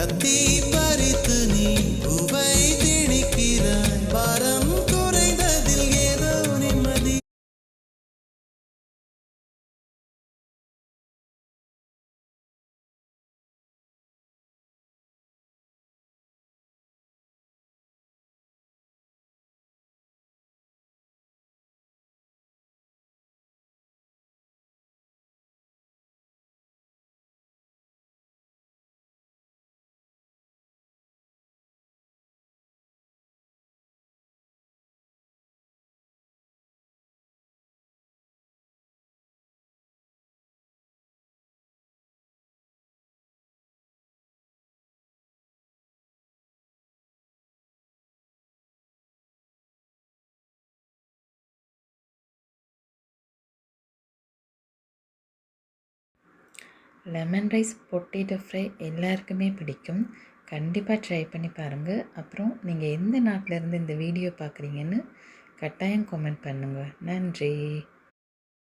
கத்தி பறித்து நீ பூவை திணிக்கிறாய் பாரம் குறைந்ததில் ஏதோ நிம்மதி. லெமன் ரைஸ் பொட்டேட்டோ ஃப்ரை எல்லாருக்குமே பிடிக்கும். கண்டிப்பாக ட்ரை பண்ணி பாருங்கள். அப்புறம் நீங்கள் எந்த நாட்டிலேருந்து இந்த வீடியோ பார்க்குறீங்கன்னு கட்டாயம் கமெண்ட் பண்ணுங்கள். நன்றி.